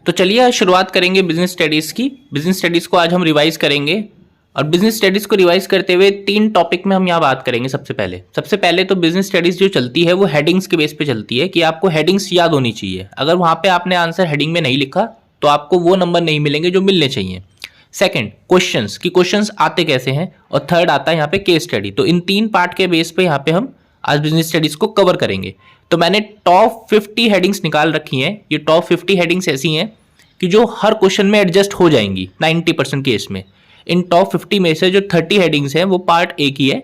तो चलिए आज शुरुआत करेंगे बिजनेस स्टडीज़ की। बिजनेस स्टडीज़ को आज हम रिवाइज करेंगे और बिजनेस स्टडीज़ को रिवाइज करते हुए 3 टॉपिक में हम यहाँ बात करेंगे। सबसे पहले तो बिजनेस स्टडीज़ जो चलती है वो हेडिंग्स के बेस पे चलती है कि आपको हेडिंग्स याद होनी चाहिए। अगर वहाँ पे आपने आंसर हेडिंग में नहीं लिखा तो आपको वो नंबर नहीं मिलेंगे जो मिलने चाहिए। सेकंड, क्वेश्चंस कि क्वेश्चंस आते कैसे हैं, और थर्ड आता है यहाँ पे केस स्टडी। तो इन 3 पार्ट के बेस पे यहाँ पे हम आज बिजनेस स्टडीज़ को कवर करेंगे। तो मैंने टॉप 50 हेडिंग्स निकाल रखी हैं। ये टॉप 50 हेडिंग्स ऐसी हैं कि जो हर क्वेश्चन में एडजस्ट हो जाएंगी 90% केस में। इन टॉप 50 में से जो 30 हेडिंग्स हैं वो पार्ट ए की है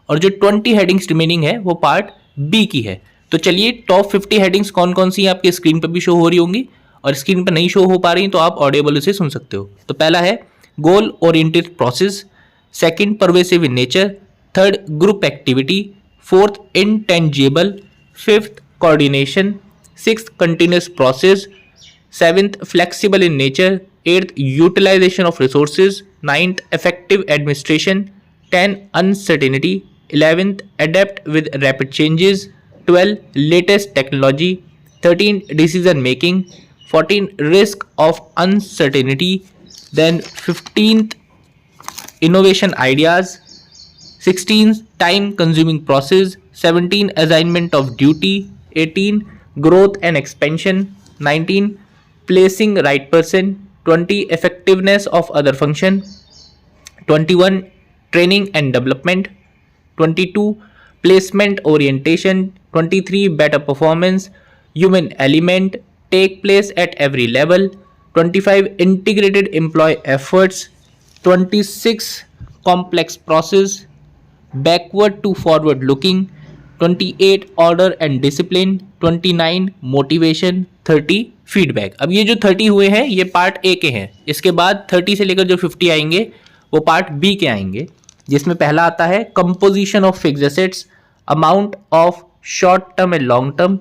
और जो 20 हेडिंग्स रिमेनिंग है वो पार्ट बी की है। तो चलिए टॉप 50 हेडिंग्स कौन कौन सी हैं आपकी स्क्रीन पर भी शो हो रही होंगी, और स्क्रीन पर नहीं शो हो पा रही तो आप ऑडियोबल से सुन सकते हो। तो पहला है goal oriented process, second pervasive in nature, third group activity, fourth intangible, fifth coordination, sixth continuous process, 7th flexible in nature, 8th utilization of resources, 9th effective administration, 10 uncertainty, 11th adapt with rapid changes, 12 latest technology, 13 decision making, 14 risk of uncertainty, then 15th innovation ideas, 16 time consuming process, 17 assignment of duty, 18 growth and expansion, 19 placing right person, 20 effectiveness of other function, 21 training and development, 22 placement orientation, 23 better performance, human element take place at every level, 25 integrated employee efforts, 26 complex process, backward to forward looking, 28 order and discipline, 29 motivation, 30 feedback. अब ये जो 30 हुए हैं ये part A के हैं। इसके बाद 30 से लेकर जो 50 आएंगे वो पार्ट बी के आएंगे, जिसमें पहला आता है composition of fixed assets, amount of short term and long term,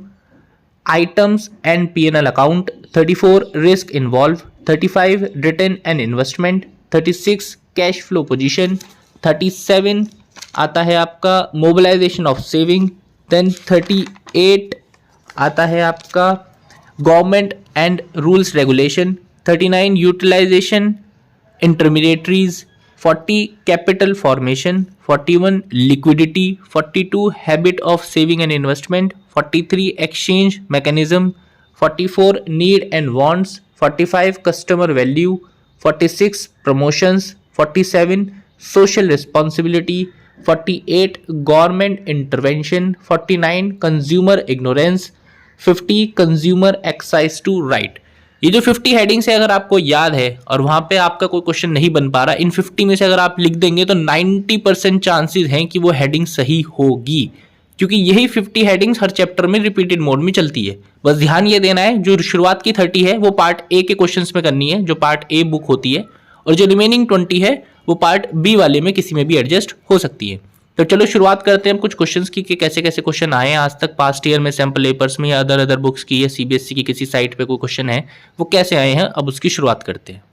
items and PNL account, 34 risk involve, 35 return and investment, 36 cash flow position, 37 आता है आपका मोबिलाइजेशन ऑफ सेविंग, देन 38 आता है आपका government and rules regulation, 39 utilisation intermediaries, 40 capital formation, 41 liquidity, 42 habit of saving and investment, 43 exchange mechanism, 44 need and wants, 45 customer value, 46 promotions, 47 social responsibility, 48 government intervention, 49 consumer ignorance, 50 consumer excise to right. ये जो 50 headings है अगर आपको याद है और वहाँ पे आपका कोई क्वेश्चन नहीं बन पा रहा, इन 50 में से अगर आप लिख देंगे तो 90% चांसेस हैं कि वो हेडिंग सही होगी, क्योंकि यही 50 हेडिंग्स हर चैप्टर में रिपीटेड मोड में चलती है। बस ध्यान ये देना है जो शुरुआत की 30 है वो पार्ट ए के क्वेश्चन में करनी है, जो पार्ट ए बुक होती है, और जो रिमेनिंग 20 है वो पार्ट बी वाले में किसी में भी एडजस्ट हो सकती है। तो चलो शुरुआत करते हैं हम कुछ क्वेश्चंस की कि कैसे कैसे क्वेश्चन आए हैं आज तक पास्ट ईयर में सैम्पल पेपर्स में या अदर बुक्स की या सीबीएसई की किसी साइट पे कोई क्वेश्चन है वो कैसे आए हैं, अब उसकी शुरुआत करते हैं।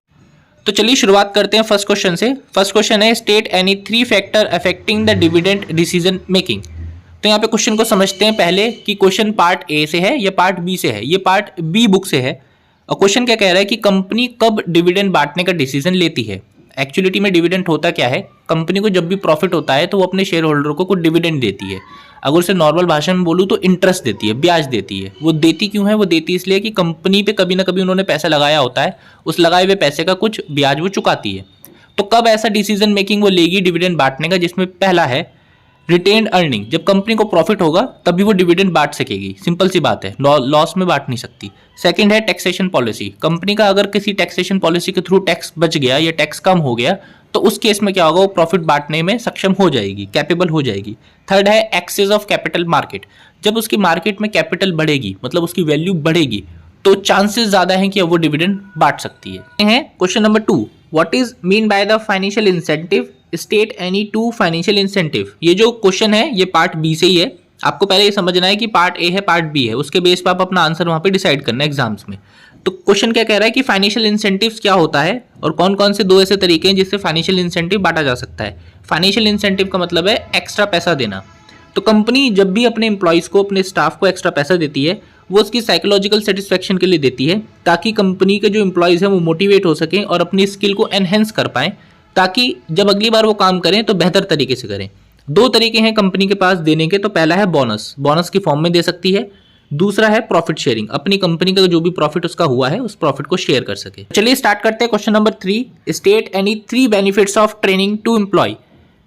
तो चलिए शुरुआत करते हैं फर्स्ट क्वेश्चन से। फर्स्ट क्वेश्चन है state any 3 factor affecting the dividend decision making. तो यहाँ पे क्वेश्चन को समझते हैं पहले कि क्वेश्चन पार्ट ए से है या पार्ट बी से है। ये पार्ट बी बुक से है और क्वेश्चन क्या कह रहा है कि कंपनी कब डिविडेंड बांटने का डिसीजन लेती है। एक्चुअलिटी में डिविडेंड होता क्या है, कंपनी को जब भी प्रॉफिट होता है तो वो अपने शेयर होल्डर को कुछ डिविडेंड देती है। अगर उसे नॉर्मल भाषा में बोलूँ तो इंटरेस्ट देती है, ब्याज देती है। वो देती क्यों है, वो देती इसलिए कि कंपनी पे कभी ना कभी उन्होंने पैसा लगाया होता है, उस लगाए हुए पैसे का कुछ ब्याज वो चुकाती है। तो कब ऐसा डिसीजन मेकिंग वो लेगी डिविडेंड बांटने का, जिसमें पहला है रिटेन्ड अर्निंग। जब कंपनी को प्रॉफिट होगा तभी वो डिविडेंड बांट सकेगी, सिंपल सी बात है, लॉस में बांट नहीं सकती। सेकंड है टैक्सेशन पॉलिसी। कंपनी का अगर किसी टैक्सेशन पॉलिसी के थ्रू टैक्स बच गया या टैक्स कम हो गया तो उस केस में क्या होगा, वो प्रॉफिट बांटने में सक्षम हो जाएगी, कैपेबल हो जाएगी। थर्ड है एक्सेस ऑफ कैपिटल मार्केट। जब उसकी मार्केट में कैपिटल बढ़ेगी, मतलब उसकी वैल्यू बढ़ेगी, तो चांसेस ज्यादा हैं कि अब वो डिविडेंड बांट सकती है। Question number 2, what is mean by the financial incentive, state any 2 financial incentive. ये जो क्वेश्चन है ये पार्ट बी से ही है। आपको पहले ये समझना है कि पार्ट ए है पार्ट बी है, उसके बेस पर आप अपना आंसर वहां पे डिसाइड करना है एग्जाम्स में। तो क्वेश्चन क्या कह रहा है कि फाइनेंशियल इंसेंटिव्स क्या होता है और कौन कौन से 2 ऐसे तरीके हैं जिससे फाइनेंशियल इंसेंटिव बांटा जा सकता है। फाइनेंशियल इंसेंटिव का मतलब है एक्स्ट्रा पैसा देना। तो कंपनी जब भी अपने एम्प्लॉइज को, अपने स्टाफ को एक्स्ट्रा पैसा देती है, वो उसकी साइकोलॉजिकल सेटिस्फैक्शन के लिए देती है, ताकि कंपनी के जो एम्प्लॉयज़ हैं वो मोटिवेट हो सकें और अपनी स्किल को एनहेंस कर पाएँ, ताकि जब अगली बार वो काम करें तो बेहतर तरीके से करें। दो तरीके हैं कंपनी के पास देने के। तो पहला है बोनस, बोनस की फॉर्म में दे सकती है। दूसरा है प्रॉफिट शेयरिंग, अपनी कंपनी का जो भी प्रॉफिट उसका हुआ है उस प्रॉफिट को शेयर कर सके। चलिए स्टार्ट करते हैं। Question number 3, state any 3 benefits of training to employ,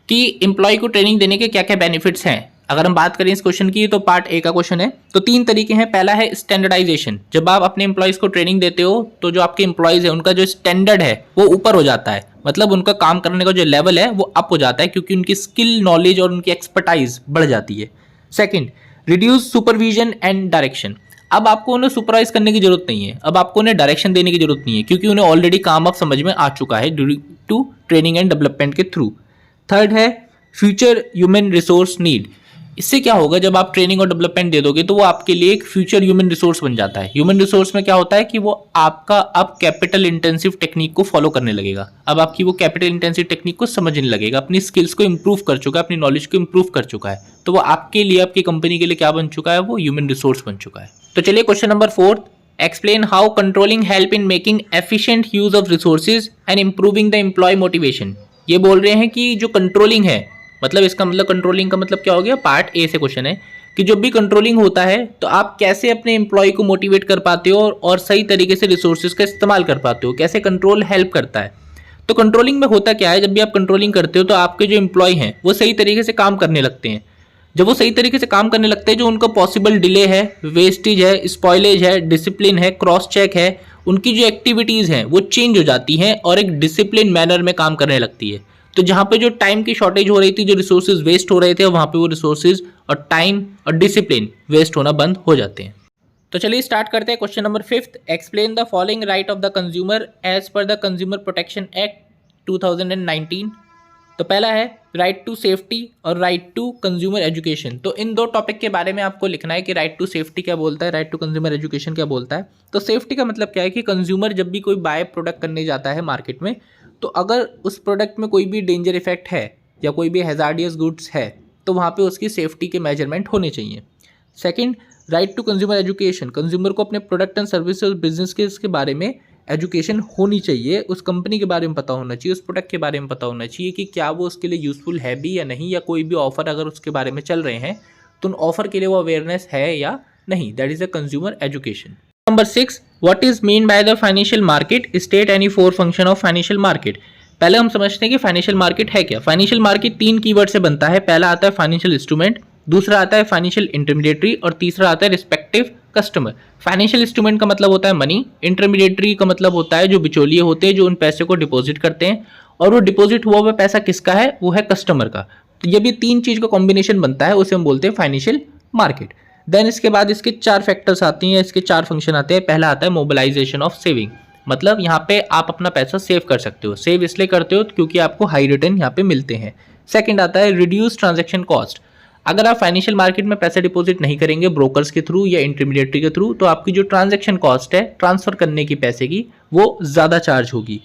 कि एम्प्लॉय को ट्रेनिंग देने के क्या क्या बेनिफिट्स हैं। अगर हम बात करें इस क्वेश्चन की तो पार्ट ए का क्वेश्चन है। तो 3 तरीके हैं। पहला है स्टैंडर्डाइजेशन, जब आप अपने एम्प्लॉयज को ट्रेनिंग देते हो तो जो आपके एम्प्लॉयज है उनका जो स्टैंडर्ड है वो ऊपर हो जाता है, मतलब उनका काम करने का जो लेवल है वो अप हो जाता है, क्योंकि उनकी स्किल, नॉलेज और उनकी एक्सपर्टाइज बढ़ जाती है। Second, reduce supervision and direction, अब आपको उन्हें सुपरवाइज करने की जरूरत नहीं है, अब आपको उन्हें डायरेक्शन देने की जरूरत नहीं है, क्योंकि उन्हें ऑलरेडी काम अब समझ में आ चुका है due to training and development के थ्रू। थर्ड है फ्यूचर ह्यूमन रिसोर्स नीड, इससे क्या होगा, जब आप ट्रेनिंग और डेवलपमेंट दे दोगे तो वो आपके लिए एक फ्यूचर ह्यूमन रिसोर्स बन जाता है। ह्यूमन रिसोर्स में क्या होता है कि वो आपका अब कैपिटल इंटेंसिव टेक्निक को फॉलो करने लगेगा, अब आपकी वो कैपिटल इंटेंसिव टेक्निक को समझने लगेगा, अपनी स्किल्स को इंप्रूव कर चुका है, अपनी नॉलेज को इंप्रूव कर चुका है, तो वो आपके लिए, आपकी कंपनी के लिए क्या बन चुका है, वो ह्यूमन रिसोर्स बन चुका है। तो चलिए question number 4, explain how controlling help in making efficient use of resources and improving the employ motivation. ये बोल रहे हैं कि जो कंट्रोलिंग है, मतलब इसका मतलब कंट्रोलिंग का मतलब क्या हो गया, पार्ट ए से क्वेश्चन है कि जब भी कंट्रोलिंग होता है तो आप कैसे अपने एम्प्लॉय को मोटिवेट कर पाते हो और सही तरीके से रिसोर्सेज का इस्तेमाल कर पाते हो, कैसे कंट्रोल हेल्प करता है। तो कंट्रोलिंग में होता क्या है, जब भी आप कंट्रोलिंग करते हो तो आपके जो एम्प्लॉय हैं वो सही तरीके से काम करने लगते हैं। जब वो सही तरीके से काम करने लगते हैं, जो उनका पॉसिबल डिले है, वेस्टेज है, स्पॉइलेज है, डिसिप्लिन है, क्रॉस चेक है, उनकी जो एक्टिविटीज़ हैं वो चेंज हो जाती हैं और एक डिसिप्लिन मैनर में काम करने लगती है। तो जहाँ पे जो टाइम की शॉर्टेज हो रही थी, जो रिसोर्सेज वेस्ट हो रहे थे, वहाँ पे वो रिसोर्सेज और टाइम और डिसिप्लिन वेस्ट होना बंद हो जाते हैं। तो चलिए स्टार्ट करते हैं। Question number 5, explain the following right of the consumer as per the consumer protection act 2019। तो पहला है राइट टू सेफ्टी और राइट टू कंज्यूमर एजुकेशन। तो इन दो टॉपिक के बारे में आपको लिखना है कि राइट टू सेफ्टी क्या बोलता है, राइट टू कंज्यूमर एजुकेशन क्या बोलता है। तो सेफ्टी का मतलब क्या है कि कंज्यूमर जब भी कोई बाय प्रोडक्ट करने जाता है मार्केट में, तो अगर उस प्रोडक्ट में कोई भी डेंजर इफेक्ट है या कोई भी हैजार्डियस गुड्स है तो वहाँ पे उसकी सेफ्टी के मेजरमेंट होने चाहिए। Second, right to consumer education, consumer को अपने प्रोडक्ट एंड सर्विस और बिजनेस के बारे में एजुकेशन होनी चाहिए, उस कंपनी के बारे में पता होना चाहिए, उस प्रोडक्ट के बारे में पता होना चाहिए कि क्या वो उसके लिए यूजफुल है भी या नहीं, या कोई भी ऑफर अगर उसके बारे में चल रहे हैं तो उन ऑफर के लिए वो अवेयरनेस है या नहीं। That is a consumer education. Number 6, what is mean by the financial market, state any 4 function of financial market. पहले हम समझते हैं कि फाइनेंशियल मार्केट है क्या। फाइनेंशियल मार्केट 3 कीवर्ड से बनता है। पहला आता है फाइनेंशियल इंस्ट्रूमेंट, दूसरा आता है फाइनेंशियल इंटरमीडिएटरी और तीसरा आता है रिस्पेक्टिव कस्टमर। फाइनेंशियल इंस्ट्रूमेंट का मतलब होता है मनी, इंटरमीडिएटरी का मतलब होता है जो बिचौलिए होते हैं जो उन पैसे को डिपॉजिट करते हैं, और वो डिपॉजिट हुआ हुआ पैसा किसका है, वो है कस्टमर का। तो ये भी 3 चीज का कॉम्बिनेशन बनता है, उसे हम बोलते हैं फाइनेंशियल मार्केट। देन इसके बाद इसके 4 फैक्टर्स आती हैं, इसके 4 फंक्शन आते हैं। पहला आता है मोबिलाइजेशन ऑफ सेविंग, मतलब यहाँ पे आप अपना पैसा सेव कर सकते हो। सेव इसलिए करते हो क्योंकि आपको हाई रिटर्न यहाँ पे मिलते हैं। सेकंड आता है रिड्यूस ट्रांजैक्शन कॉस्ट, अगर आप फाइनेंशियल मार्केट में पैसे डिपॉजिट नहीं करेंगे ब्रोकर्स के थ्रू या इंटरमीडिएटरी के थ्रू, तो आपकी जो ट्रांजैक्शन कॉस्ट है ट्रांसफर करने की पैसे की, वो ज़्यादा चार्ज होगी।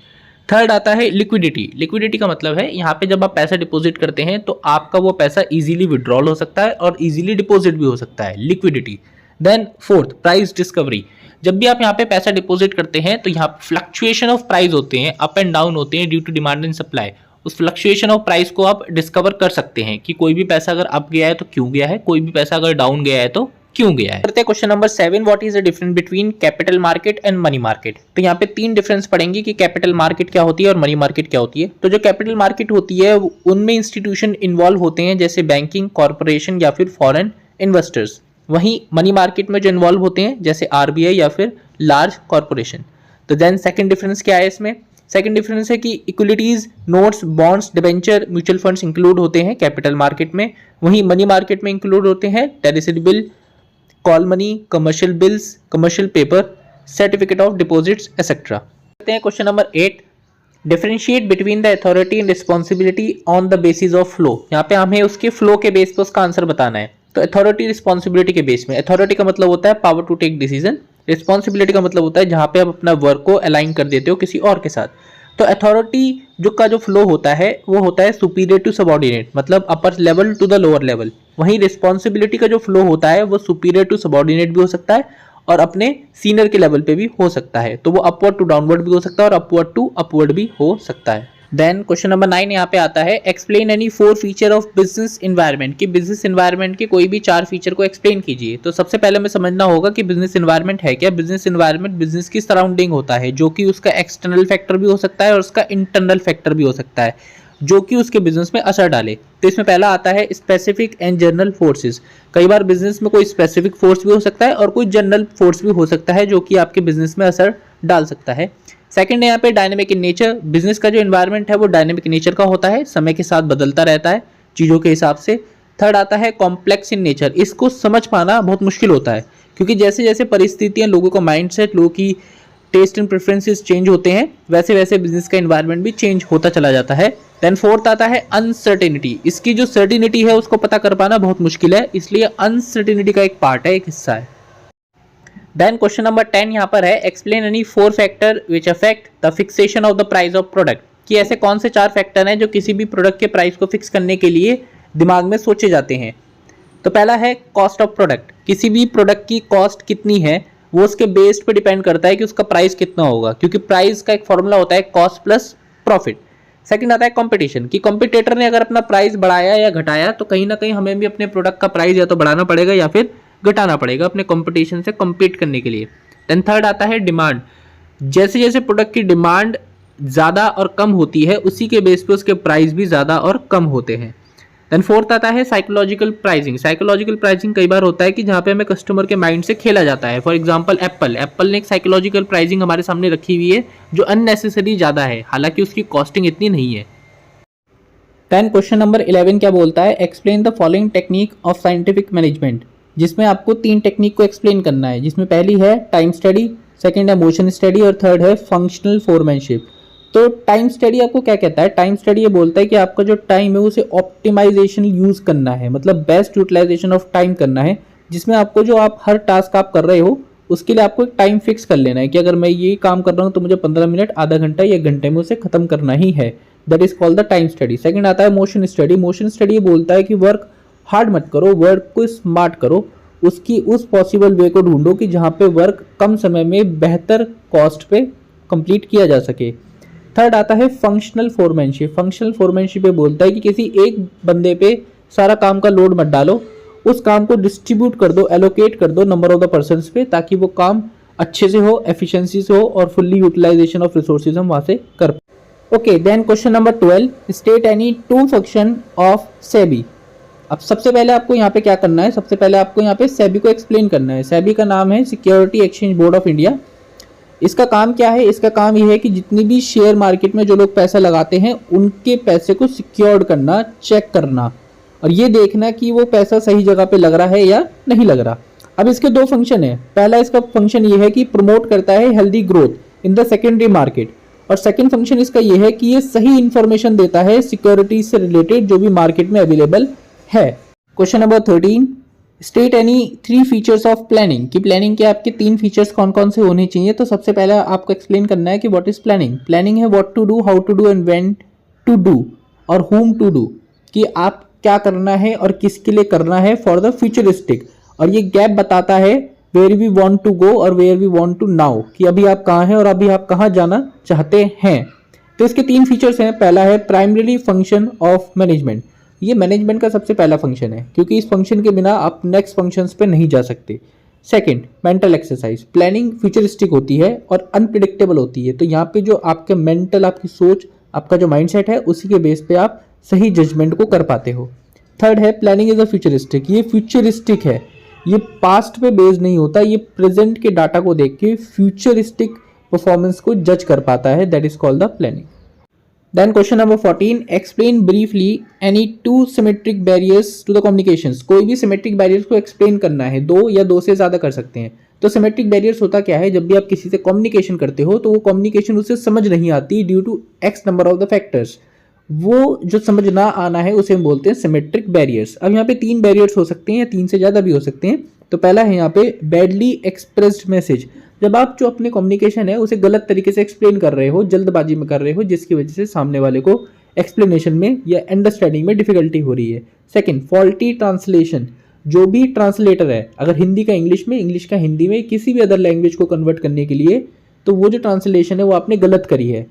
थर्ड आता है लिक्विडिटी, लिक्विडिटी का मतलब है यहाँ पे जब आप पैसा डिपॉजिट करते हैं तो आपका वो पैसा इजीली विड्रॉल हो सकता है और इजीली डिपॉजिट भी हो सकता है, liquidity. Then fourth, price discovery, जब भी आप यहाँ पे पैसा डिपॉजिट करते हैं तो यहाँ फ्लक्चुएशन ऑफ प्राइस होते हैं, अप एंड डाउन होते हैं due to demand and supply. उस फ्लक्चुएशन ऑफ प्राइस को आप डिस्कवर कर सकते हैं कि कोई भी पैसा अगर अप गया है तो क्यों गया है, कोई भी पैसा अगर डाउन गया है तो क्यों गया है। करते हैं question number 7, what is the difference between capital market and money market. तो यहाँ पे 3 डिफरेंस पड़ेंगे कि कैपिटल मार्केट क्या होती है और मनी मार्केट क्या होती है। तो जो कैपिटल मार्केट होती है उनमें इंस्टीट्यूशन इन्वॉल्व होते हैं, जैसे बैंकिंग, कॉर्पोरेशन या फिर फॉरेन इन्वेस्टर्स। वहीं मनी मार्केट में जो इन्वॉल्व होते हैं जैसे आरबीआई या फिर लार्ज कॉर्पोरेशन। तो देन सेकंड डिफरेंस क्या है इसमें, सेकंड डिफरेंस है कि equities, notes, bonds, debenture, mutual funds include होते हैं कैपिटल मार्केट में। वहीं मनी मार्केट में इंक्लूड होते हैं treasury bill, call money, commercial bills, commercial paper, certificate of deposits etcetera. करते हैं question number 8, differentiate between the authority and responsibility on the basis of flow. यहाँ पे हमें उसके फ्लो के बेस पर उसका आंसर बताना है। तो अथॉरिटी रिस्पॉन्सिबिलिटी के बेस में, अथॉरिटी का मतलब होता है power to take decision, responsibility का मतलब होता है जहां पे आप अपना वर्क को अलाइन कर देते हो किसी और के साथ। तो अथॉरिटी जो का जो फ्लो होता है वो होता है सुपीरियर टू सबऑर्डिनेट, मतलब upper level to the lower level. वहीं रिस्पॉन्सिबिलिटी का जो फ्लो होता है वो सुपीरियर टू सबऑर्डिनेट भी हो सकता है और अपने सीनियर के लेवल पे भी हो सकता है। तो वो अपवर्ड टू डाउनवर्ड भी हो सकता है और अपवर्ड टू अपवर्ड भी हो सकता है। देन क्वेश्चन नंबर 9 यहाँ पे आता है, explain any 4 feature of business environment, कि बिजनेस एनवायरनमेंट के कोई भी 4 फीचर को एक्सप्लेन कीजिए। तो सबसे पहले हमें समझना होगा कि बिजनेस एनवायरनमेंट है क्या। बिजनेस एनवायरनमेंट बिजनेस की सराउंडिंग होता है, जो कि उसका एक्सटर्नल फैक्टर भी हो सकता है और उसका इंटरनल फैक्टर भी हो सकता है, जो कि उसके बिजनेस में असर डाले। तो इसमें पहला आता है स्पेसिफिक एंड जनरल फोर्सेस। कई बार बिजनेस में कोई स्पेसिफिक फोर्स भी हो सकता है और कोई जनरल फोर्स भी हो सकता है जो कि आपके बिजनेस में असर डाल सकता है। सेकंड है यहाँ पे डायनेमिक इन नेचर। बिजनेस का जो एनवायरनमेंट है वो डायनेमिक नेचर का होता है, समय के साथ बदलता रहता है चीज़ों के हिसाब से। थर्ड आता है कॉम्प्लेक्स इन नेचर। इसको समझ पाना बहुत मुश्किल होता है क्योंकि जैसे जैसे परिस्थितियां, लोगों का माइंडसेट, लोगों की टेस्ट एंड प्रेफरेंसेस चेंज होते हैं, वैसे वैसे बिजनेस का एनवायरनमेंट भी चेंज होता चला जाता है। देन फोर्थ आता है अनसर्टेनिटी। इसकी जो सर्टिनिटी है उसको पता कर पाना बहुत मुश्किल है, इसलिए अनसर्टेनिटी का एक पार्ट है, एक हिस्सा है। देन क्वेश्चन नंबर 10 यहाँ पर है, explain any 4 factor which affect the fixation of the price of product, कि ऐसे कौन से 4 फैक्टर हैं जो किसी भी प्रोडक्ट के प्राइस को फिक्स करने के लिए दिमाग में सोचे जाते हैं। तो पहला है कॉस्ट ऑफ प्रोडक्ट। किसी भी प्रोडक्ट की कॉस्ट कितनी है वो उसके बेस्ड पे डिपेंड करता है कि उसका प्राइस कितना होगा, क्योंकि प्राइस का एक फॉर्मूला होता है कॉस्ट प्लस प्रॉफिट। सेकंड आता है कंपटीशन, कि कंपटीटर ने अगर अपना प्राइस बढ़ाया या घटाया तो कहीं ना कहीं हमें भी अपने प्रोडक्ट का प्राइस या तो बढ़ाना पड़ेगा या फिर घटाना पड़ेगा अपने कंपटीशन से कम्पीट करने के लिए। देन थर्ड आता है डिमांड। जैसे जैसे प्रोडक्ट की डिमांड ज़्यादा और कम होती है उसी के बेस पे उसके प्राइस भी ज़्यादा और कम होते हैं। देन फोर्थ आता है साइकोलॉजिकल प्राइसिंग। साइकोलॉजिकल प्राइसिंग कई बार होता है कि जहाँ पे हमें कस्टमर के माइंड से खेला जाता है। फॉर एग्जांपल एप्पल ने एक साइकोलॉजिकल प्राइसिंग हमारे सामने रखी हुई है जो अननेसेसरी ज़्यादा है, हालांकि उसकी कॉस्टिंग इतनी नहीं है। देन क्वेश्चन नंबर 11 क्या बोलता है, explain the following technique of scientific management, जिसमें आपको 3 टेक्निक को एक्सप्लेन करना है, जिसमें पहली है टाइम स्टडी, सेकंड है मोशन स्टडी और थर्ड है फंक्शनल फोरमैनशिप। तो टाइम स्टडी आपको क्या कहता है, टाइम स्टडी ये बोलता है कि आपका जो टाइम है उसे ऑप्टिमाइजेशन यूज करना है, मतलब बेस्ट यूटिलाइजेशन ऑफ टाइम करना है, जिसमें आपको जो आप हर टास्क आप कर रहे हो उसके लिए आपको एक टाइम फिक्स कर लेना है कि अगर मैं ये काम कर रहा हूँ तो मुझे 15 मिनट, आधा घंटा या घंटे में उसे खत्म करना ही है। That is called the time study. Second आता है मोशन स्टडी। मोशन स्टडी ये बोलता है कि वर्क हार्ड मत करो, वर्क को स्मार्ट करो, उसकी उस पॉसिबल वे को ढूंढो कि जहाँ पे वर्क कम समय में बेहतर कॉस्ट पे कंप्लीट किया जा सके। थर्ड आता है फंक्शनल फोरमैनशिप। फंक्शनल फोरमैनशिप ये बोलता है कि किसी एक बंदे पे सारा काम का लोड मत डालो, उस काम को डिस्ट्रीब्यूट कर दो, एलोकेट कर दो नंबर ऑफ द पर्सन्स पे, ताकि वो काम अच्छे से हो, एफिशिएंसी से हो और फुल्ली यूटिलाइजेशन ऑफ रिसोर्सेज हम वहाँ से कर। Okay, then question number 12, state any 2 function of SEBI. अब सबसे पहले आपको यहाँ पे क्या करना है, सबसे पहले आपको यहाँ पे सेबी को एक्सप्लेन करना है। सेबी का नाम है security exchange board of India. इसका काम क्या है, इसका काम ये है कि जितनी भी शेयर मार्केट में जो लोग पैसा लगाते हैं उनके पैसे को सिक्योर्ड करना, चेक करना और ये देखना कि वो पैसा सही जगह पे लग रहा है या नहीं लग रहा। अब इसके 2 फंक्शन है। पहला इसका फंक्शन ये है कि प्रमोट करता है healthy growth in the secondary market, और सेकंड फंक्शन इसका ये है कि ये सही इंफॉर्मेशन देता है सिक्योरिटी से रिलेटेड जो भी मार्केट में अवेलेबल है। Question number 13, state any 3 features of planning, कि प्लानिंग के आपके 3 फीचर्स कौन कौन से होने चाहिए। तो सबसे पहले आपको एक्सप्लेन करना है कि व्हाट इज प्लानिंग। प्लानिंग है what to do, how to do and when to do और whom टू डू, कि आप क्या करना है और किसके लिए करना है फॉर द फ्यूचरिस्टिक। और ये गैप बताता है where we want to go और where we want to now, कि अभी आप कहाँ हैं और अभी आप कहाँ जाना चाहते हैं। तो इसके 3 फीचर्स हैं। पहला है प्राइमरी फंक्शन ऑफ मैनेजमेंट। ये मैनेजमेंट का सबसे पहला फंक्शन है क्योंकि इस फंक्शन के बिना आप नेक्स्ट फंक्शंस पे नहीं जा सकते। Second, mental exercise. Planning futuristic होती है और अनप्रिडिक्टेबल होती है, तो यहाँ पे जो आपके मेंटल, आपकी सोच, आपका जो माइंडसेट है उसी के बेस पे आप सही जजमेंट को कर पाते हो। थर्ड है प्लानिंग इज अ फ्यूचरिस्टिक। ये फ्यूचरिस्टिक है, ये पास्ट पे बेस्ड नहीं होता, ये प्रेजेंट के डाटा को देख के फ्यूचरिस्टिक परफॉर्मेंस को जज कर पाता है। That is called the planning. Then question number 14, explain briefly any 2 symmetric barriers to the communications. कोई भी सिमेट्रिक बैरियर्स को एक्सप्लेन करना है, 2 या 2 से ज़्यादा कर सकते हैं। तो सिमेट्रिक बैरियर्स होता क्या है, जब भी आप किसी से कम्युनिकेशन करते हो तो वो कम्युनिकेशन उसे समझ नहीं आती due to x number of the factors, वो जो समझ ना आना है उसे हम बोलते हैं सिमेट्रिक बैरियर्स। अब यहाँ पे 3 बैरियर्स हो सकते हैं या 3 से ज़्यादा भी हो सकते हैं। तो पहला है यहाँ पे बैडली एक्सप्रेस्ड मैसेज। जब आप जो अपने कम्युनिकेशन है उसे गलत तरीके से एक्सप्लेन कर रहे हो, जल्दबाजी में कर रहे हो, जिसकी वजह से सामने वाले को एक्सप्लेनेशन में या अंडरस्टैंडिंग में डिफिकल्टी हो रही है। Second, faulty translation. जो भी ट्रांसलेटर है, अगर हिंदी का इंग्लिश में, इंग्लिश का हिंदी में, किसी भी अदर लैंग्वेज को कन्वर्ट करने के लिए, तो वो जो ट्रांसलेशन है वो आपने गलत करी है।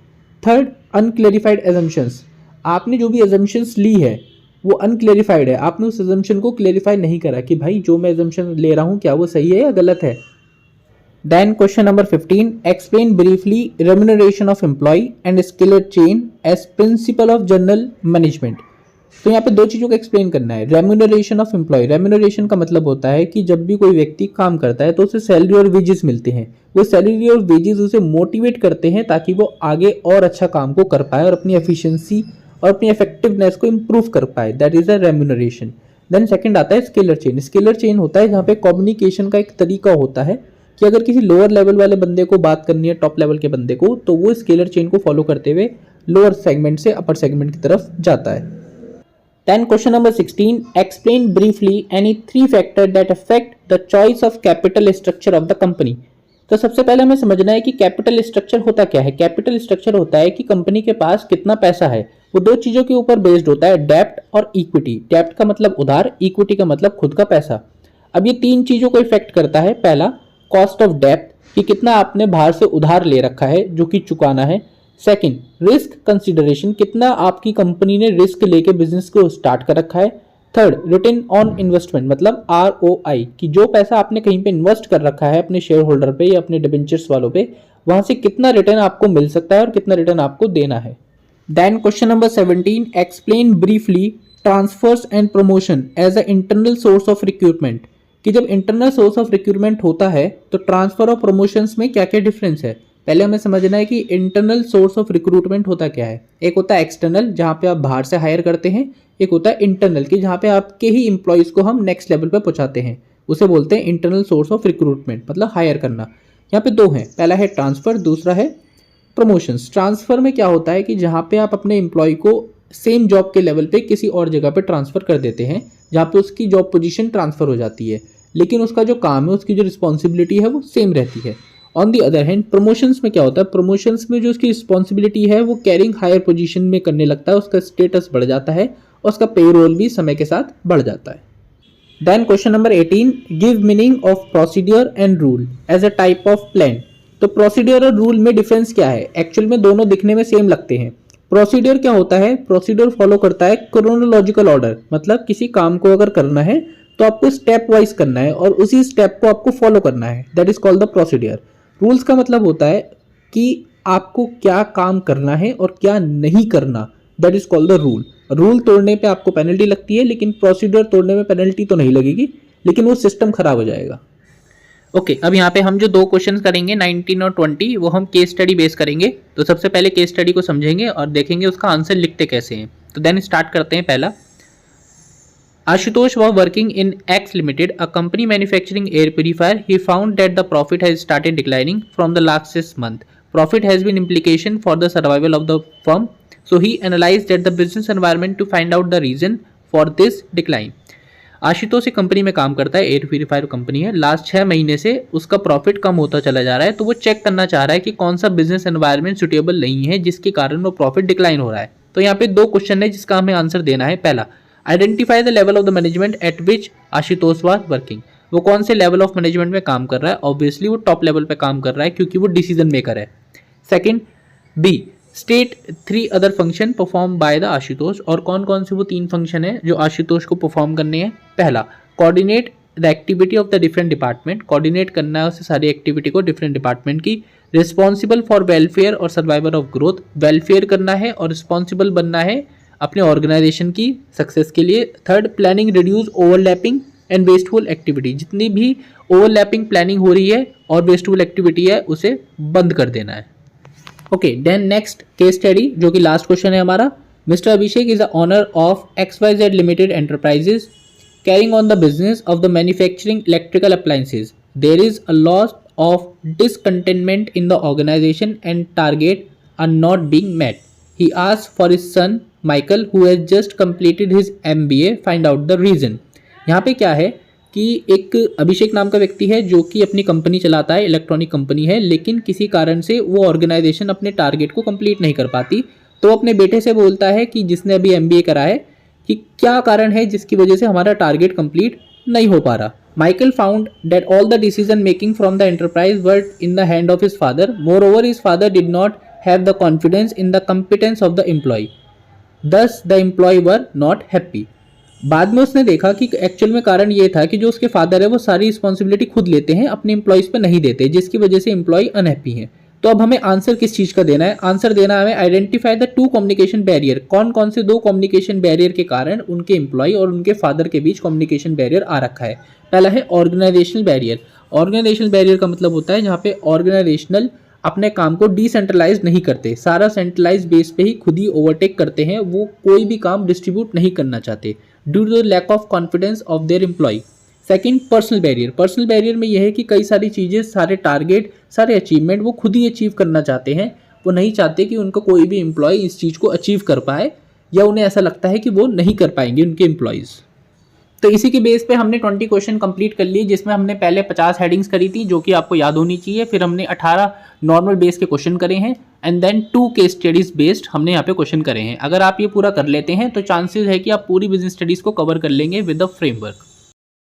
Third, unclarified assumptions. आपने जो भी एजम्पशंस ली है वो अनक्लेरिफाइड है, आपने उस एजम्पशन को क्लेरिफाई नहीं करा कि भाई जो मैं एजम्पशन ले रहा हूँ क्या वो सही है या गलत है। Then question number 15, explain briefly remuneration of employ and skill chain as principle of general management. तो यहाँ पे दो चीज़ों को एक्सप्लेन करना है। रेम्यूनरेशन ऑफ एम्प्लॉय, रेम्यूनरेशन का मतलब होता है कि जब भी कोई व्यक्ति काम करता है तो उसे सैलरी और वेजेस मिलते हैं, वो सैलरी और वेजेस उसे मोटिवेट करते हैं ताकि वो आगे और अच्छा काम को कर पाए और अपनी एफिशिएंसी और अपनी इफेक्टिवनेस को इंप्रूव कर पाए, that is a remuneration. Then second आता है स्केलर चेन। स्केलर चेन होता है जहाँ पे कम्युनिकेशन का एक तरीका होता है कि अगर किसी लोअर लेवल वाले बंदे को बात करनी है टॉप लेवल के बंदे को, तो वो स्केलर चेन को फॉलो करते हुए लोअर सेगमेंट से अपर सेगमेंट की तरफ जाता है। Then question number 16, explain briefly any 3 factor that affect the choice of capital structure of the company. तो सबसे पहले हमें समझना है कि कैपिटल स्ट्रक्चर होता क्या है। कैपिटल स्ट्रक्चर होता है कि कंपनी के पास कितना पैसा है, वो दो चीजों के ऊपर बेस्ड होता है, डेप्ट और इक्विटी। डेप्ट का मतलब उधार, इक्विटी का मतलब खुद का पैसा। अब ये तीन चीजों को इफेक्ट करता है। पहला, कॉस्ट ऑफ डेप्ट, कि कितना आपने बाहर से उधार ले रखा है जो कि चुकाना है। सेकंड, रिस्क कंसीडरेशन, कितना आपकी कंपनी ने रिस्क लेके बिजनेस को स्टार्ट कर रखा है। थर्ड, रिटर्न ऑन इन्वेस्टमेंट, मतलब ROI, कि जो पैसा आपने कहीं पे इन्वेस्ट कर रखा है अपने शेयर होल्डर पे या अपने डिबेंचर्स वालों पे, वहां से कितना रिटर्न आपको मिल सकता है और कितना रिटर्न आपको देना है। Then question number 17, explain briefly transfers and promotion as a internal source of recruitment, कि जब इंटरनल सोर्स ऑफ रिक्रूटमेंट होता है तो ट्रांसफर और प्रमोशंस में क्या क्या डिफरेंस है। पहले हमें समझना है कि इंटरनल सोर्स ऑफ रिक्रूटमेंट होता क्या है। एक होता है एक्सटर्नल, जहां पे आप बाहर से हायर करते हैं। एक होता है इंटरनल, कि जहां पे आपके ही इंप्लॉयज को हम नेक्स्ट लेवल पे पहुंचाते हैं, उसे बोलते हैं इंटरनल सोर्स ऑफ रिक्रूटमेंट, मतलब हायर करना। यहाँ पे दो हैं, पहला है ट्रांसफर, दूसरा है प्रमोशंस। ट्रांसफर में क्या होता है कि जहाँ पे आप अपने एम्प्लॉय को सेम जॉब के लेवल पे किसी और जगह पे ट्रांसफर कर देते हैं, जहाँ पे उसकी जॉब पोजीशन ट्रांसफर हो जाती है, लेकिन उसका जो काम है, उसकी जो रिस्पॉन्सिबिलिटी है वो सेम रहती है। On the other hand promotions में क्या होता है, प्रमोशंस में जो उसकी रिस्पॉन्सिबिलिटी है वो कैरिंग हायर पोजीशन में करने लगता है, उसका स्टेटस बढ़ जाता है और उसका पे रोल भी समय के साथ बढ़ जाता है। Then question number 18, give meaning of procedure and rule as a type of plan. तो प्रोसीड्योर और रूल में डिफरेंस क्या है। एक्चुअल में दोनों दिखने में सेम लगते हैं। प्रोसीड्योर क्या होता है, प्रोसीड्योर फॉलो करता है क्रोनोलॉजिकल ऑर्डर, मतलब किसी काम को अगर करना है तो आपको स्टेप वाइज करना है और उसी स्टेप को आपको फॉलो करना है, that is called the procedure. Rules का मतलब होता है कि आपको क्या काम करना है और क्या नहीं करना, that is called the rule. Rule तोड़ने पे आपको पेनल्टी लगती है, लेकिन प्रोसीड्योर तोड़ने में पेनल्टी तो नहीं लगेगी, लेकिन वो सिस्टम खराब हो जाएगा। ओके, अब यहाँ पे हम जो दो क्वेश्चंस करेंगे 19 और 20, वो हम केस स्टडी बेस करेंगे। तो सबसे पहले केस स्टडी को समझेंगे और देखेंगे उसका आंसर लिखते कैसे हैं। तो देन स्टार्ट करते हैं। पहला, Ashutosh was working in X Limited, a company manufacturing air purifier. He found that the profit has started declining from the last 6 months. Profit has been implication for the survival of the firm. So he analyzed that the business environment to find out the reason for this decline. Ashutosh एक company में काम करता है, air purifier company है। Last 6 महीने से उसका profit कम होता चला जा रहा है, तो वो चेक करना चाह रहा है कि कौन सा बिजनेस एनवायरनमेंट सुटेबल नहीं है जिसके कारण वो प्रॉफिट डिक्लाइन हो रहा है। तो यहाँ पे दो क्वेश्चन है जिसका हमें आंसर देना है। पहला, identify the level of the management eight which Ashutosh was working. वो कौन से लेवल ऑफ मैनेजमेंट में काम कर रहा है। ऑब्वियसली वो टॉप लेवल पे काम कर रहा है क्योंकि वो डिसीजन मेकर है। Second, B, state 3 other function perform by the Ashutosh. और कौन कौन से वो 3 फंक्शन है जो आशुतोष को परफॉर्म करने हैं। पहला, coordinate the activity of the different department. Coordinate करना है उसे सारी एक्टिविटी को डिफरेंट डिपार्टमेंट की। रिस्पॉन्सिबल फॉर वेलफेयर और सर्वाइवल ऑफ ग्रोथ। वेलफेयर करना है और रिस्पॉन्सिबल बनना है अपने ऑर्गेनाइजेशन की सक्सेस के लिए। Third, planning reduce overlapping and wasteful activity. जितनी भी ओवरलैपिंग प्लानिंग हो रही है और वेस्टफुल एक्टिविटी है उसे बंद कर देना है। Okay, then next case study जो कि लास्ट क्वेश्चन है हमारा। Mister Abhishek is the owner of XYZ limited enterprises carrying on the business of the manufacturing electrical appliances. There is a loss of discontentment in the organisation and target are not being met. He asked for his son Michael, who has just completed his MBA, find out the reason। यहाँ पे क्या है कि एक अभिषेक नाम का व्यक्ति है जो कि अपनी कंपनी चलाता है, इलेक्ट्रॉनिक कंपनी है, लेकिन किसी कारण से वो ऑर्गेनाइजेशन अपने टारगेट को कंप्लीट नहीं कर पाती। तो अपने बेटे से बोलता है कि जिसने अभी एमबीए करा है कि क्या कारण है जिसकी वजह से हमारा टारगेट कंप्लीट नहीं हो पा रहा। Michael found that all the decision making from the enterprise were in the hand of his father. Moreover, his father did not have the confidence in the competence of the employee. Thus, the employee were not happy. बाद में उसने देखा कि actual में कारण ये था कि जो उसके फादर है वो सारी रिस्पॉन्सिबिलिटी खुद लेते हैं, अपने एम्प्लॉयज़ पे नहीं देते, जिसकी वजह से एम्प्लॉय अनहैप्पी हैं। तो अब हमें आंसर किस चीज़ का देना है? आंसर देना हमें आइडेंटिफाई द 2 कम्युनिकेशन बैरियर। कौन कौन से 2 कम्युनिकेशन बैरियर के कारण उनके एम्प्लॉय और उनके फादर के बीच कम्युनिकेशन बैरियर आ रखा है। पहला है ऑर्गेनाइजेशनल बैरियर। ऑर्गेनाइजेशनल बैरियर का मतलब होता है जहाँ पे ऑर्गेनाइजेशनल अपने काम को डिसेंट्रलाइज नहीं करते, सारा सेंट्रलाइज बेस पे ही खुद ही ओवरटेक करते हैं, वो कोई भी काम डिस्ट्रीब्यूट नहीं करना चाहते due to the lack of confidence of their employ. Second, personal barrier. Personal barrier में यह है कि कई सारी चीज़ें, सारे टारगेट, सारे अचीवमेंट वो खुद ही अचीव करना चाहते हैं, वो नहीं चाहते कि उनका कोई भी एम्प्लॉय इस चीज़ को अचीव कर पाए, या उन्हें ऐसा लगता है कि वो नहीं कर पाएंगे उनके एम्प्लॉयज़। तो इसी के बेस पे हमने 20 क्वेश्चन कंप्लीट कर लिए, जिसमें हमने पहले 50 हेडिंग्स करी थी जो कि आपको याद होनी चाहिए, फिर हमने 18 नॉर्मल बेस के क्वेश्चन करे हैं and then 2 case studies based हमने यहाँ पे क्वेश्चन करे हैं। अगर आप ये पूरा कर लेते हैं तो चांसेस है कि आप पूरी बिजनेस स्टडीज़ को कवर कर लेंगे विद द फ्रेमवर्क।